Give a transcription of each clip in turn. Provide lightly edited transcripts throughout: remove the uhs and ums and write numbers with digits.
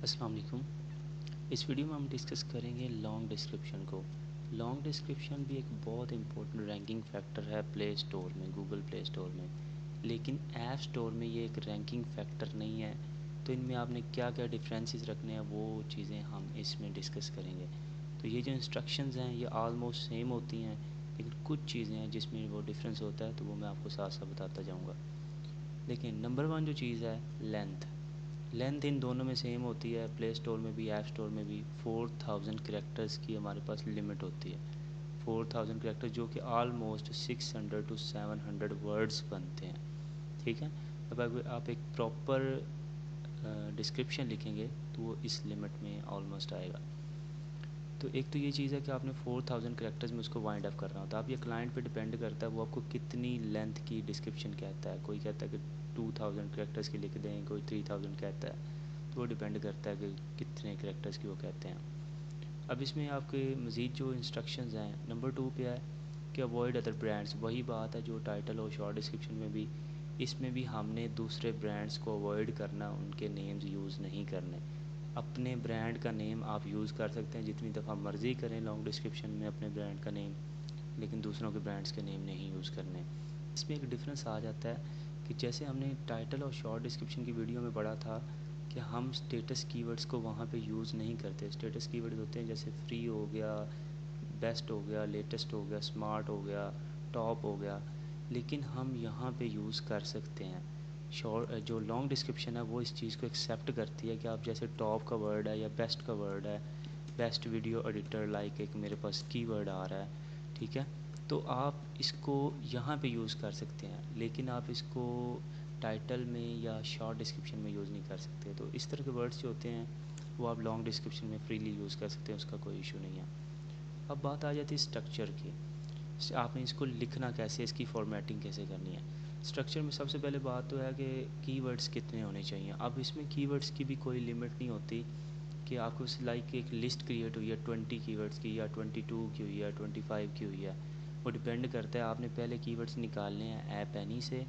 السلام علیکم۔ اس ویڈیو میں ہم ڈسکس کریں گے لانگ ڈسکرپشن کو۔ لانگ ڈسکرپشن بھی ایک بہت امپورٹنٹ رینکنگ فیکٹر ہے پلے اسٹور میں، گوگل پلے اسٹور میں، لیکن ایپ اسٹور میں یہ ایک رینکنگ فیکٹر نہیں ہے۔ تو ان میں آپ نے کیا کیا ڈفرینسز رکھنے ہیں وہ چیزیں ہم اس میں ڈسکس کریں گے۔ تو یہ جو انسٹرکشنز ہیں یہ آلموسٹ سیم ہوتی ہیں، لیکن کچھ چیزیں ہیں جس میں وہ ڈفرینس ہوتا ہے، تو وہ میں آپ کو ساتھ ساتھ بتاتا جاؤں گا۔ لیکن نمبر 1 جو چیز ہے لینتھ ان دونوں میں سیم ہوتی ہے، پلے اسٹور میں بھی ایپ اسٹور میں بھی 4000 کریکٹرز کی ہمارے پاس لمٹ ہوتی ہے۔ 4000 کریکٹر جو کہ آلموسٹ 600 to 700 ورڈز بنتے ہیں، ٹھیک ہے۔ اب اگر آپ ایک پراپر ڈسکرپشن لکھیں گے تو وہ اس لمٹ میں آلموسٹ آئے گا۔ تو ایک تو یہ چیز ہے کہ آپ نے 4000 کریکٹرز میں اس کو وائنڈ اپ کرنا ہوتا ہے۔ اب یہ کلائنٹ پہ ڈپینڈ کرتا ہے وہ آپ کو کتنی لینتھ کی ڈسکرپشن کہتا ہے۔ کوئی کہتا ہے کہ 2000 کریکٹرز کی لکھ دیں، کوئی 3000 کہتا ہے، تو وہ ڈپینڈ کرتا ہے کہ کتنے کریکٹرز کی وہ کہتے ہیں۔ اب اس میں آپ کے مزید جو انسٹرکشنز ہیں، نمبر 2 پہ ہے کہ اوائڈ ادر برانڈس۔ وہی بات ہے جو ٹائٹل اور شارٹ ڈسکرپشن میں بھی، اس میں بھی ہم نے دوسرے برانڈس کو اوائڈ کرنا، ان کے نیمز یوز نہیں کرنے۔ اپنے برانڈ کا نیم آپ یوز کر سکتے ہیں جتنی دفعہ مرضی کریں لانگ ڈسکرپشن میں اپنے برانڈ کا نیم، لیکن دوسروں کے برانڈس کے نیم نہیں یوز کرنے۔ اس میں ایک ڈفرینس آ جاتا ہے کہ جیسے ہم نے ٹائٹل اور شارٹ ڈسکرپشن کی ویڈیو میں پڑھا تھا کہ ہم سٹیٹس کی ورڈز کو وہاں پہ یوز نہیں کرتے۔ سٹیٹس کی ورڈز ہوتے ہیں جیسے فری ہو گیا، بیسٹ ہو گیا، لیٹسٹ ہو گیا، سمارٹ ہو گیا، ٹاپ ہو گیا، لیکن ہم یہاں پہ یوز کر سکتے ہیں۔ جو لانگ ڈسکرپشن ہے وہ اس چیز کو ایکسیپٹ کرتی ہے کہ آپ جیسے ٹاپ کا ورڈ ہے یا بیسٹ کا ورڈ ہے، بیسٹ ویڈیو ایڈیٹر لائک ایک میرے پاس کی ورڈ آ رہا ہے، ٹھیک ہے، تو آپ اس کو یہاں پہ یوز کر سکتے ہیں، لیکن آپ اس کو ٹائٹل میں یا شارٹ ڈسکرپشن میں یوز نہیں کر سکتے۔ تو اس طرح کے ورڈز جو ہوتے ہیں وہ آپ لانگ ڈسکرپشن میں فریلی یوز کر سکتے ہیں، اس کا کوئی ایشو نہیں ہے۔ اب بات آ جاتی ہے اسٹرکچر کی، آپ نے اس کو لکھنا کیسے، اس کی فارمیٹنگ کیسے کرنی ہے۔ اسٹرکچر میں سب سے پہلے بات تو ہے کہ کی ورڈز کتنے ہونے چاہیے۔ اب اس میں کی ورڈز کی بھی کوئی لمٹ نہیں ہوتی کہ آپ کو لائک ایک لسٹ کریٹ ہوئی ہے 20 کی ورڈز کی یا 22 کی ہوئی ہے، 25 کی ہوئی ہے، وہ ڈپینڈ کرتا ہے۔ آپ نے پہلے کی ورڈز نکالنے ہیں ایپ اینی سے،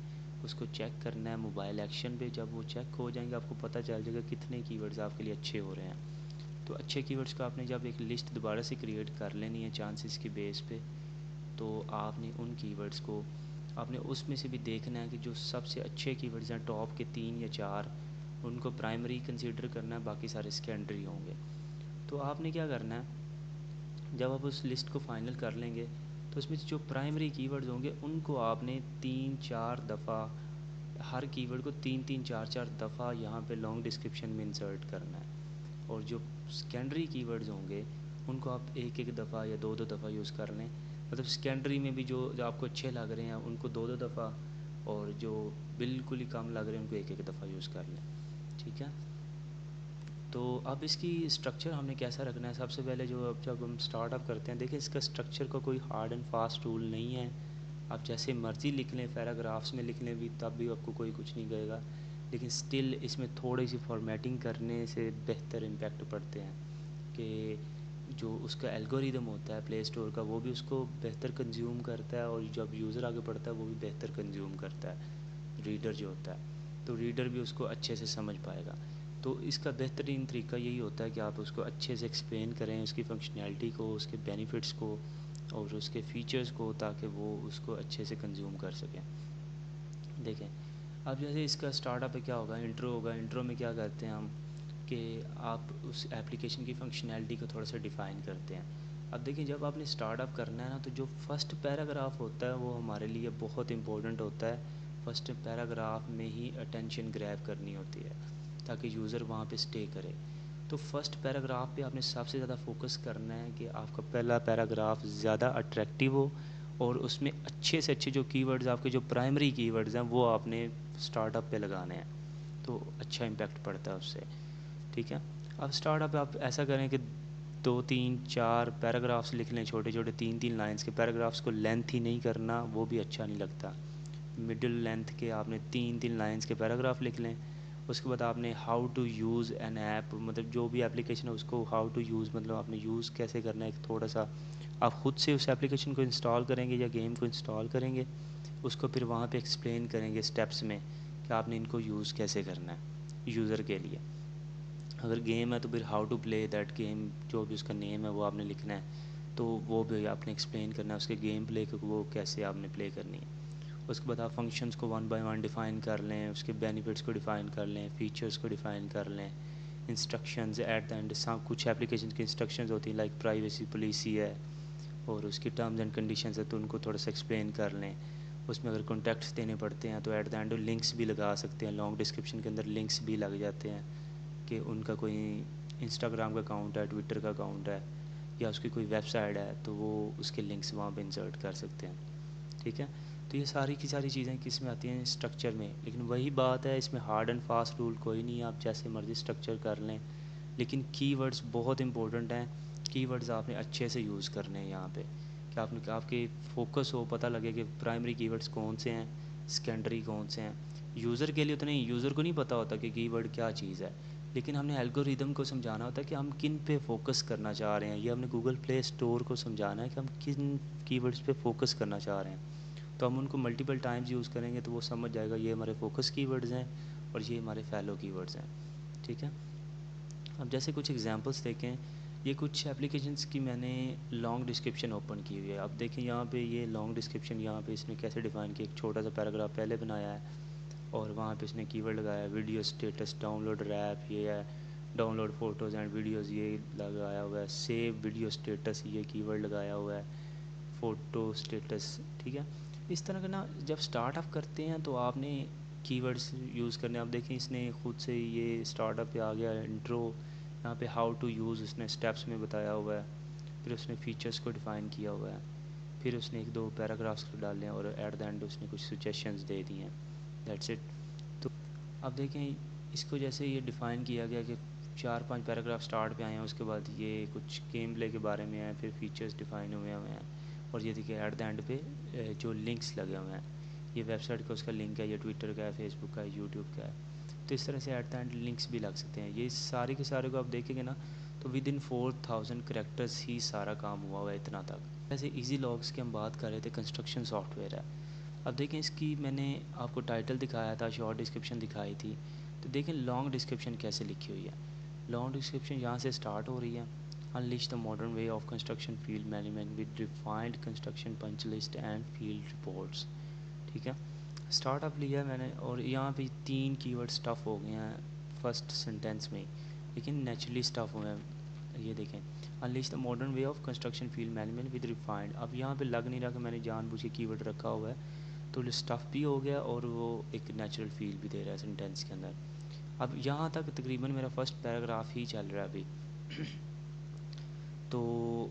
اس کو چیک کرنا ہے موبائل ایکشن پہ۔ جب وہ چیک ہو جائیں گے آپ کو پتہ چل جائے گا کتنے کی ورڈز آپ کے لیے اچھے ہو رہے ہیں۔ تو اچھے کی ورڈز کا آپ نے جب ایک لسٹ دوبارہ سے کریٹ کر لینی ہے چانسز کی بیس پہ، تو آپ نے ان کی ورڈز کو آپ نے اس میں سے بھی دیکھنا ہے کہ جو سب سے اچھے کی ورڈز ہیں ٹاپ کے 3 یا 4، ان کو پرائمری کنسیڈر کرنا ہے، باقی سارے سیکنڈری ہوں گے۔ تو آپ نے کیا کرنا ہے، جب آپ اس لسٹ کو فائنل کر لیں گے تو اس میں جو پرائمری کی ورڈز ہوں گے ان کو آپ نے 3-4 دفعہ، ہر کی ورڈ کو 3-4 دفعہ یہاں پہ لانگ ڈسکرپشن میں انسرٹ کرنا ہے، اور جو سیکنڈری کی ورڈز ہوں گے ان کو آپ ایک دفعہ یا 2 دفعہ یوز کر لیں۔ مطلب سیکنڈری میں بھی جو آپ کو اچھے لگ رہے ہیں ان کو 2 دفعہ، اور جو بالکل ہی کم لگ رہے ہیں ان کو ایک دفعہ یوز کر لیں، ٹھیک ہے۔ تو اب اس کی اسٹرکچر ہم نے کیسا رکھنا ہے، سب سے پہلے جب ہم سٹارٹ اپ کرتے ہیں، دیکھیں اس کا اسٹرکچر کا کوئی ہارڈ اینڈ فاسٹ رول نہیں ہے۔ آپ جیسے مرضی لکھ لیں، پیراگرافس میں لکھ لیں بھی، تب بھی آپ کو کوئی کچھ نہیں کہے گا، لیکن سٹل اس میں تھوڑی سی فارمیٹنگ کرنے سے بہتر امپیکٹ پڑتے ہیں کہ جو اس کا الگوریدم ہوتا ہے پلے اسٹور کا وہ بھی اس کو بہتر کنزیوم کرتا ہے، اور جب یوزر آگے پڑھتا ہے وہ بھی بہتر کنزیوم کرتا ہے، ریڈر جو ہوتا ہے، تو ریڈر بھی اس کو اچھے سے سمجھ پائے گا۔ تو اس کا بہترین طریقہ یہی ہوتا ہے کہ آپ اس کو اچھے سے ایکسپلین کریں، اس کی فنکشنالٹی کو، اس کے بینیفٹس کو اور اس کے فیچرز کو، تاکہ وہ اس کو اچھے سے کنزیوم کر سکیں۔ دیکھیں اب جیسے اس کا اسٹارٹ اپ پہ کیا ہوگا، انٹرو ہوگا۔ انٹرو میں کیا کرتے ہیں ہم کہ آپ اس ایپلیکیشن کی فنکشنالٹی کو تھوڑا سا ڈیفائن کرتے ہیں۔ اب دیکھیں جب آپ نے اسٹارٹ اپ کرنا ہے نا، تو جو فرسٹ پیراگراف ہوتا ہے وہ ہمارے لیے بہت امپورٹنٹ ہوتا ہے۔ فرسٹ پیراگراف میں ہی اٹینشن گریب کرنی ہوتی ہے تاکہ یوزر وہاں پہ سٹے کرے۔ تو فرسٹ پیراگراف پہ آپ نے سب سے زیادہ فوکس کرنا ہے کہ آپ کا پہلا پیراگراف زیادہ اٹریکٹیو ہو، اور اس میں اچھے سے اچھے جو کی ورڈز، آپ کے جو پرائمری کی ورڈز ہیں وہ آپ نے اسٹارٹ اپ پہ لگانے ہیں، تو اچھا امپیکٹ پڑتا ہے اس سے، ٹھیک ہے۔ اب اسٹارٹ اپ آپ ایسا کریں کہ 2-3-4 پیراگرافس لکھ لیں، چھوٹے چھوٹے 3-3 لائنس کے پیراگرافس کو لینتھ ہی نہیں کرنا، وہ بھی اچھا نہیں لگتا۔ مڈل لینتھ کے آپ نے 3-3 لائنس کے پیراگراف لکھ لیں۔ اس کے بعد آپ نے how to use an app, مطلب جو بھی اپلیکیشن ہے اس کو ہاؤ ٹو یوز، مطلب آپ نے یوز کیسے کرنا ہے، ایک تھوڑا سا آپ خود سے اس اپلیکیشن کو انسٹال کریں گے یا گیم کو انسٹال کریں گے، اس کو پھر وہاں پہ ایکسپلین کریں گے اسٹیپس میں کہ آپ نے ان کو یوز کیسے کرنا ہے یوزر کے لیے۔ اگر گیم ہے تو پھر how to play that game, جو بھی اس کا نیم ہے وہ آپ نے لکھنا ہے، تو وہ بھی آپ نے ایکسپلین کرنا ہے اس کے گیم پلے کو، وہ کیسے آپ نے پلے کرنی ہے۔ اس کے بعد آپ فنکشنز کو 1 بائی 1 ڈیفائن کر لیں، اس کے بینیفٹس کو ڈیفائن کر لیں، فیچرز کو ڈیفائن کر لیں، انسٹرکشنز ایٹ دا اینڈ کچھ اپلیکیشن کی انسٹرکشنز ہوتی ہیں لائک پرائیویسی پالیسی ہے اور اس کی ٹرمز اینڈ کنڈیشنز ہے، تو ان کو تھوڑا سا ایکسپلین کر لیں۔ اس میں اگر کانٹیکٹس دینے پڑتے ہیں تو ایٹ دا اینڈ لنکس بھی لگا سکتے ہیں، لانگ ڈسکرپشن کے اندر لنکس بھی لگ جاتے ہیں کہ ان کا کوئی انسٹاگرام کا اکاؤنٹ ہے، ٹویٹر کا اکاؤنٹ ہے، یا اس کی کوئی ویب سائٹ ہے تو وہ اس کے لنکس وہاں پہ انسرٹ کر سکتے ہیں، ٹھیک ہے۔ تو یہ ساری کی ساری چیزیں کس میں آتی ہیں، اسٹرکچر میں، لیکن وہی بات ہے اس میں ہارڈ اینڈ فاسٹ رول کوئی نہیں ہے، آپ جیسے مرضی اسٹرکچر کر لیں، لیکن کی ورڈز بہت امپورٹنٹ ہیں۔ کی ورڈز آپ نے اچھے سے یوز کرنے ہیں یہاں پہ، کہ آپ کے فوکس ہو، پتہ لگے کہ پرائمری کی ورڈز کون سے ہیں، سیکنڈری کون سے ہیں۔ یوزر کے لیے تو نہیں، یوزر کو نہیں پتہ ہوتا کہ کی ورڈ کیا چیز ہے، لیکن ہم نے الگوریدم کو سمجھانا ہوتا ہے کہ ہم کن پہ فوکس کرنا چاہ رہے ہیں، یہ ہم نے گوگل پلے اسٹور کو سمجھانا ہے کہ ہم کن کی ورڈز پہ فوکس کرنا چاہ رہے ہیں، تو ہم ان کو ملٹیپل ٹائمز یوز کریں گے تو وہ سمجھ جائے گا یہ ہمارے فوکس کی ورڈز ہیں اور یہ ہمارے فیلو کی ورڈز ہیں، ٹھیک ہے۔ اب جیسے کچھ ایگزامپلس دیکھیں، یہ کچھ اپلیکیشنس کی میں نے لانگ ڈسکرپشن اوپن کی ہوئی ہے۔ اب دیکھیں یہاں پہ یہ لانگ ڈسکرپشن یہاں پہ اس نے کیسے ڈیفائن کیا، ایک چھوٹا سا پیراگراف پہلے بنایا ہے اور وہاں پہ اس نے کی ورڈ لگایا ہے ویڈیو اسٹیٹس ڈاؤن لوڈ ریپ، یہ ہے download photos and videos, یہ لگایا ہوا ہے سیو ویڈیو اسٹیٹس، یہ کی ورڈ لگایا ہوا ہے فوٹو اسٹیٹس، ٹھیک ہے۔ اس طرح کا نا جب اسٹارٹ اپ کرتے ہیں تو آپ نے کی ورڈس یوز کرنے، آپ دیکھیں اس نے خود سے یہ اسٹارٹ اپ پہ آ گیا انٹرو، یہاں پہ ہاؤ ٹو یوز اس نے اسٹیپس میں بتایا ہوا ہے، پھر اس نے فیچرس کو ڈیفائن کیا ہوا ہے، پھر اس نے 1-2 پیراگرافس کو ڈالے ہیں اور ایٹ دا اینڈ اس نے کچھ سجیشنز دے دی ہیں، دیٹس اٹ۔ تو اب دیکھیں اس کو جیسے یہ ڈیفائن کیا گیا کہ 4-5 پیراگراف سٹارٹ پہ آئے ہیں، اس کے بعد یہ کچھ گیم پلے کے بارے میں ہیں، پھر فیچرز ڈیفائن ہوئے ہیں، اور یہ دیکھیں ایٹ دا اینڈ پہ جو لنکس لگے ہوئے ہیں، یہ ویب سائٹ کا اس کا لنک ہے، یہ ٹویٹر کا ہے، فیس بک کا ہے، یوٹیوب کا ہے، تو اس طرح سے ایٹ دا اینڈ لنکس بھی لگ سکتے ہیں۔ یہ سارے کے سارے کو آپ دیکھیں گے نا تو ود ان 4000 کریکٹرز ہی سارا کام ہوا ہوا ہے اتنا تک۔ جیسے ایزی لاگس کی ہم بات کر رہے تھے، کنسٹرکشن سافٹ ویئر ہے، اب دیکھیں اس کی میں نے آپ کو ٹائٹل دکھایا تھا، شارٹ ڈسکرپشن دکھائی تھی، تو دیکھیں لانگ ڈسکرپشن کیسے لکھی ہوئی ہے۔ لانگ ڈسکرپشن یہاں سے سٹارٹ ہو رہی ہے، unleash the modern way of construction field management with defined construction punch list and field reports, ٹھیک ہے۔ سٹارٹ اپ لیا ہے میں نے اور یہاں پہ 3 کی ورڈ اسٹف ہو گئے ہیں فرسٹ سینٹینس میں، لیکن نیچرلی اسٹف ہوئے ہیں، یہ دیکھیں unleash the modern way of construction field management with refined, اب یہاں پہ لگ نہیں رہا کہ میں نے جان بوجھ کے کی ورڈ رکھا ہوا ہے، تو اسٹف بھی ہو گیا اور وہ ایک نیچرل فیل بھی دے رہا ہے سینٹینس کے اندر۔ اب یہاں تک تقریباً میرا فرسٹ پیراگراف ہی چل رہا ہے ابھی تو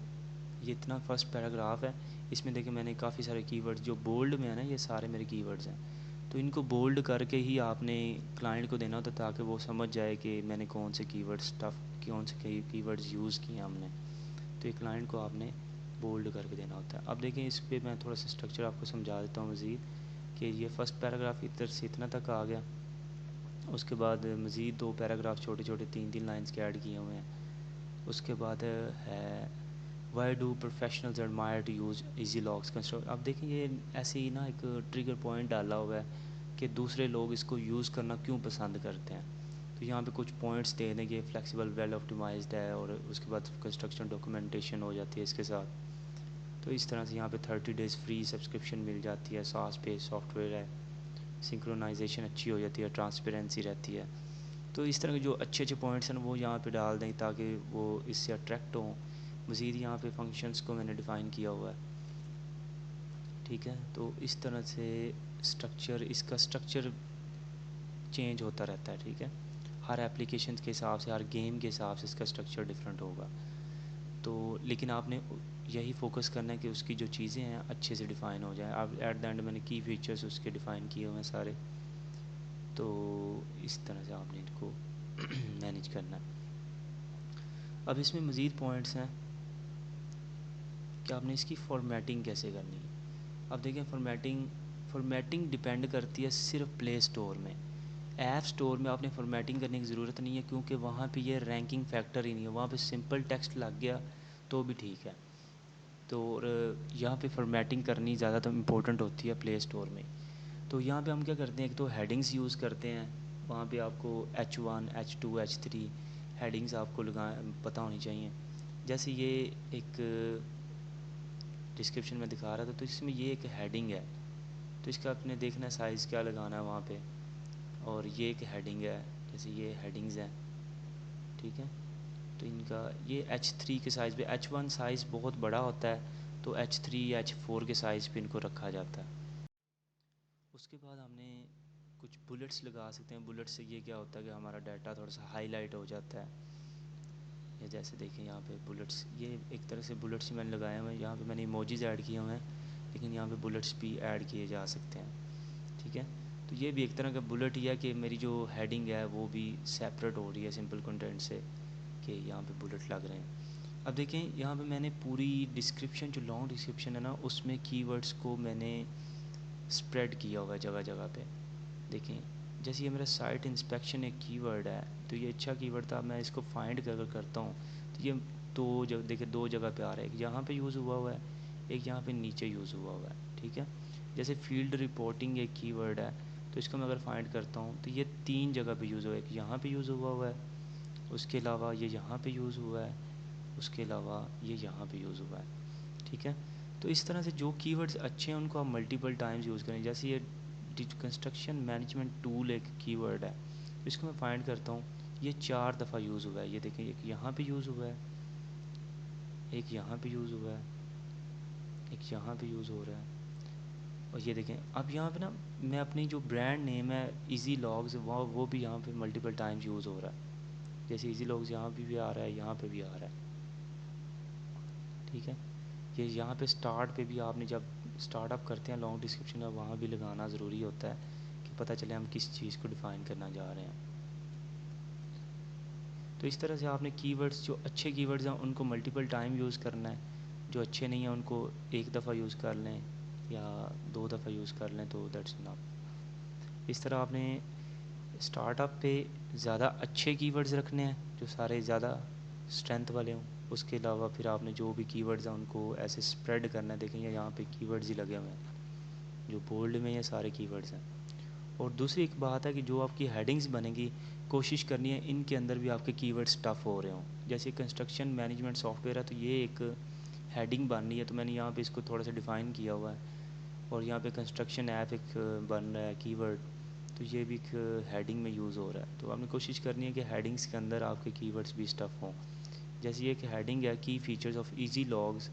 یہ اتنا فرسٹ پیراگراف ہے، اس میں دیکھیں میں نے کافی سارے کی ورڈز جو بولڈ میں ہیں نا، یہ سارے میرے کی ورڈز ہیں، تو ان کو بولڈ کر کے ہی آپ نے کلائنٹ کو دینا ہوتا ہے تاکہ وہ سمجھ جائے کہ میں نے کون سے کی ورڈ کون سے کی ورڈز یوز کیے ہیں ہم نے، تو یہ کلائنٹ کو آپ نے بولڈ کر کے دینا ہوتا ہے۔ اب دیکھیں اس پہ میں تھوڑا سا اسٹرکچر آپ کو سمجھا دیتا ہوں مزید، کہ یہ فرسٹ پیراگراف ادھر سے اتنا تک آ گیا، اس کے بعد مزید 2 پیراگراف چھوٹے چھوٹے 3 لائنس کے ایڈ کیے ہوئے ہیں، اس کے بعد ہے why do professionals admire to use easy logs construct, اب دیکھیں یہ ایسے ہی نا ایک ٹریگر پوائنٹ ڈالا ہوا ہے کہ دوسرے لوگ اس کو یوز کرنا کیوں پسند کرتے ہیں، تو یہاں پہ کچھ پوائنٹس دے دیں کہ فلیکسیبل ویل آپٹیمائزڈ ہے، اور اس کے بعد کنسٹرکشن ڈاکومنٹیشن ہو جاتی ہے اس کے ساتھ، تو اس طرح سے یہاں پہ 30 days فری سبسکرپشن مل جاتی ہے، ساس پہ سافٹ ویئر ہے، سنکرونائزیشن اچھی ہو جاتی ہے، ٹرانسپیرنسی رہتی ہے، تو اس طرح کے جو اچھے اچھے پوائنٹس ہیں وہ یہاں پہ ڈال دیں تاکہ وہ اس سے اٹریکٹ ہوں۔ مزید یہاں پہ فنکشنز کو میں نے ڈیفائن کیا ہوا ہے، ٹھیک ہے۔ تو اس طرح سے اس کا اسٹرکچر چینج ہوتا رہتا ہے، ٹھیک ہے، ہر ایپلیکیشن کے حساب سے، ہر گیم کے حساب سے اس کا اسٹرکچر ڈفرینٹ ہوگا، تو لیکن آپ نے یہی فوکس کرنا ہے کہ اس کی جو چیزیں ہیں اچھے سے ڈیفائن ہو جائیں۔ اب ایٹ دا اینڈ میں نے کی فیچرس اس کے ڈیفائن کیے ہوئے ہیں سارے، تو اس طرح سے آپ نے ان کو مینیج کرنا ہے۔ اب اس میں مزید پوائنٹس ہیں کہ آپ نے اس کی فارمیٹنگ کیسے کرنی ہے۔ اب دیکھیں فارمیٹنگ ڈیپینڈ کرتی ہے صرف پلے اسٹور میں، ایپ اسٹور میں آپ نے فارمیٹنگ کرنے کی ضرورت نہیں ہے، کیونکہ وہاں پہ یہ رینکنگ فیکٹر ہی نہیں ہے، وہاں پہ سمپل ٹیکسٹ لگ گیا تو بھی ٹھیک ہے، تو یہاں پہ فارمیٹنگ کرنی زیادہ تو امپورٹنٹ ہوتی ہے پلے اسٹور میں۔ تو یہاں پہ ہم کیا کرتے ہیں، ایک تو ہیڈنگس یوز کرتے ہیں، وہاں پہ آپ کو H1 H2 H3 ہیڈنگز آپ کو پتہ ہونی چاہیے. جیسے یہ ایک ڈسکرپشن میں دکھا رہا تھا، تو اس میں یہ ایک ہیڈنگ ہے، تو اس کا آپ نے دیکھنا ہے سائز کیا لگانا ہے وہاں پہ. اور یہ ایک ہیڈنگ ہے، جیسے یہ ہیڈنگز ہیں، ٹھیک ہے. تو ان کا یہ H3 کے سائز پہ، H1 سائز بہت بڑا ہوتا ہے، تو H3 یا H4 کے سائز پہ ان کو رکھا جاتا ہے. اس کے بعد ہم نے کچھ بلٹس لگا سکتے ہیں. بلٹ سے یہ کیا ہوتا ہے کہ ہمارا ڈیٹا تھوڑا سا ہائی لائٹ ہو جاتا ہے. یا جیسے دیکھیں یہاں پہ بلٹس، یہ ایک طرح سے بلٹس میں نے لگائے ہوئے ہیں. یہاں پہ میں نے ایموجیز ایڈ کیے ہوئے ہیں، لیکن یہاں پہ بلٹس بھی ایڈ کیے جا سکتے ہیں، ٹھیک ہے. تو یہ بھی ایک طرح کا بلٹ ہی ہے کہ میری جو ہیڈنگ ہے وہ بھی سیپریٹ ہو رہی ہے سمپل کنٹینٹ سے، کہ یہاں پہ بلٹ لگ رہے ہیں. اب دیکھیں یہاں پہ میں نے پوری ڈسکرپشن، جو لانگ ڈسکرپشن ہے نا، اس میں کی ورڈز کو میں نے اسپریڈ کیا ہوا ہے جگہ جگہ پہ. دیکھیں جیسے یہ میرا سائٹ انسپیکشن ایک کی ورڈ ہے، تو یہ اچھا کی ورڈ تھا. میں اس کو فائنڈ اگر کرتا ہوں تو یہ دیکھیں دو جگہ پہ آ رہا ہے. ایک یہاں پہ یوز ہوا ہے، ایک یہاں پہ نیچے یوز ہوا ہے، ٹھیک ہے. جیسے فیلڈ رپورٹنگ ایک کی ورڈ ہے، تو اس کو میں اگر فائنڈ کرتا ہوں تو یہ 3 جگہ پہ یوز ہوا ہے. ایک یہاں پہ یوز ہوا ہے، اس کے علاوہ یہ یہاں پہ یوز ہوا ہے، اس کے علاوہ یہ یہاں پہ یوز ہوا ہے، ٹھیک ہے. تو اس طرح سے جو کی ورڈز اچھے ہیں ان کو آپ ملٹیپل ٹائمز یوز کریں. جیسے یہ کنسٹرکشن مینجمنٹ ٹول ایک کی ورڈ ہے، اس کو میں فائنڈ کرتا ہوں، یہ 4 دفعہ یوز ہوا ہے. یہ دیکھیں ایک یہاں پہ یوز ہوا ہے، ایک یہاں پہ یوز ہوا ہے، ایک یہاں پہ یوز ہو رہا ہے. اور یہ دیکھیں اب یہاں پہ نا میں اپنی جو برانڈ نیم ہے ایزی لاگز، وہ بھی یہاں پہ ملٹیپل ٹائمز یوز ہو رہا ہے. جیسے ایزی لاگز یہاں پہ بھی آ رہا ہے، یہاں پہ بھی آ رہا ہے، ٹھیک ہے. یہ یہاں پہ سٹارٹ پہ بھی آپ نے جب سٹارٹ اپ کرتے ہیں لانگ ڈسکرپشن کا، وہاں بھی لگانا ضروری ہوتا ہے کہ پتہ چلے ہم کس چیز کو ڈیفائن کرنا جا رہے ہیں. تو اس طرح سے آپ نے کی ورڈز، جو اچھے کی ورڈز ہیں ان کو ملٹیپل ٹائم یوز کرنا ہے، جو اچھے نہیں ہیں ان کو ایک دفعہ یوز کر لیں یا 2 دفعہ یوز کر لیں، تو دیٹس انف. اس طرح آپ نے اسٹارٹ اپ پہ زیادہ اچھے کی ورڈز رکھنے ہیں جو سارے زیادہ اسٹرینتھ والے ہوں. اس کے علاوہ پھر آپ نے جو بھی کی ورڈز ہیں ان کو ایسے اسپریڈ کرنا ہے. دیکھیں یہاں پہ کی ورڈز ہی لگے ہوئے ہیں، جو بولڈ میں یہ سارے کی ورڈز ہیں. اور دوسری ایک بات ہے کہ جو آپ کی ہیڈنگز بنے گی، کوشش کرنی ہے ان کے اندر بھی آپ کے کی ورڈز ٹف ہو رہے ہوں. جیسے کنسٹرکشن مینجمنٹ سافٹ ویئر ہے، تو یہ ایک ہیڈنگ بن رہی ہے، تو میں نے یہاں پہ اس کو تھوڑا سا ڈیفائن کیا ہوا ہے. اور یہاں پہ کنسٹرکشن ایپ ایک بن رہا ہے کی ورڈ، تو یہ بھی ایک ہیڈنگ میں یوز ہو رہا ہے. تو آپ نے کوشش کرنی ہے کہ ہیڈنگز کے اندر آپ کے کی ورڈز بھی اسٹف ہوں. جیسے یہ ایک ہیڈنگ ہے کی فیچرز آف ایزی لاگز،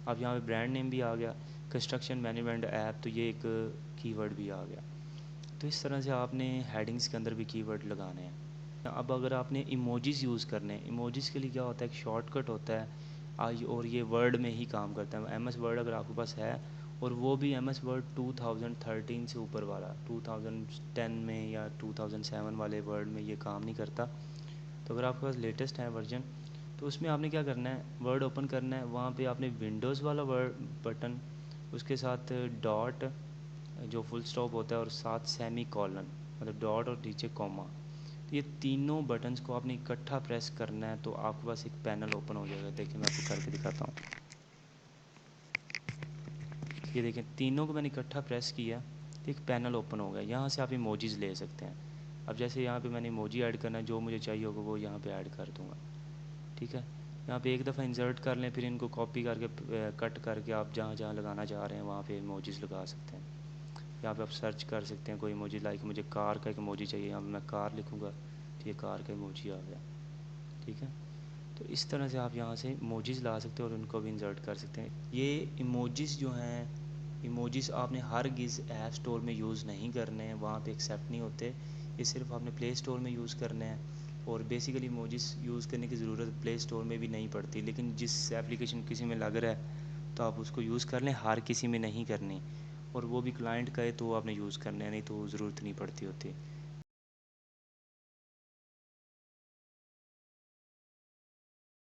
اب یہاں پہ برانڈ نیم بھی آ گیا، کنسٹرکشن مینجمنٹ ایپ، تو یہ ایک کی ورڈ بھی آ گیا. تو اس طرح سے آپ نے ہیڈنگز کے اندر بھی کی ورڈ لگانے ہیں. اب اگر آپ نے ایموجیز یوز کرنے ہیں، ایموجیز کے لیے کیا ہوتا ہے، ایک شارٹ کٹ ہوتا ہے اور یہ ورڈ میں ہی کام کرتا ہے. ایم ایس ورڈ اگر آپ کے پاس ہے، اور وہ بھی ایم ایس ورڈ 2013 سے اوپر والا، 2010 میں یا 2007 والے ورڈ میں یہ کام نہیں کرتا. تو اگر آپ کے پاس لیٹسٹ ہے ورژن، تو اس میں آپ نے کیا کرنا ہے، ورڈ اوپن کرنا ہے، وہاں پہ آپ نے ونڈوز والا بٹن، اس کے ساتھ ڈاٹ جو فل اسٹاپ ہوتا ہے، اور ساتھ سیمی کولن، مطلب ڈاٹ اور نیچے کوما. تو یہ تینوں بٹنز کو آپ نے اکٹھا پریس کرنا ہے، تو آپ کے پاس ایک پینل اوپن ہو جائے گا. دیکھیں میں آپ کو کر کے دکھاتا ہوں. یہ دیکھیں تینوں کو میں نے اکٹھا پریس کیا، ایک پینل اوپن ہو گیا. یہاں سے آپ ایموجیز لے سکتے ہیں. اب جیسے یہاں پہ میں نے ایموجی ایڈ کرنا ہے، جو مجھے چاہیے ہوگا وہ یہاں پہ ایڈ کر دوں گا، ٹھیک ہے. یہاں پہ ایک دفعہ انسرٹ کر لیں، پھر ان کو کاپی کر کے کٹ کر کے آپ جہاں جہاں لگانا چاہ رہے ہیں وہاں پہ ایموجیز لگا سکتے ہیں. یہاں پہ آپ سرچ کر سکتے ہیں کوئی ایموجی، لائک مجھے کار کا ایک ایموجی چاہیے، یہاں پہ میں کار لکھوں گا تو یہ کار کا ایموجی آ گیا، ٹھیک ہے. تو اس طرح سے آپ یہاں سے ایموجیز لا سکتے ہیں اور ان کو بھی انسرٹ کر سکتے ہیں. یہ ایموجیز جو ہیں، ایموجیز آپ نے ہرگز ایپ اسٹور میں یوز نہیں کرنے ہیں، وہاں پہ ایکسیپٹ نہیں ہوتے. یہ صرف آپ نے پلے اسٹور میں یوز کرنے ہیں. اور بیسیکلی ایموجیز یوز کرنے کی ضرورت پلے اسٹور میں بھی نہیں پڑتی، لیکن جس ایپلیکیشن کسی میں لگ رہا ہے تو آپ اس کو یوز کر لیں، ہر کسی میں نہیں کرنی. اور وہ بھی کلائنٹ کہے تو آپ نے یوز کرنا ہے، نہیں تو ضرورت نہیں پڑتی ہوتی.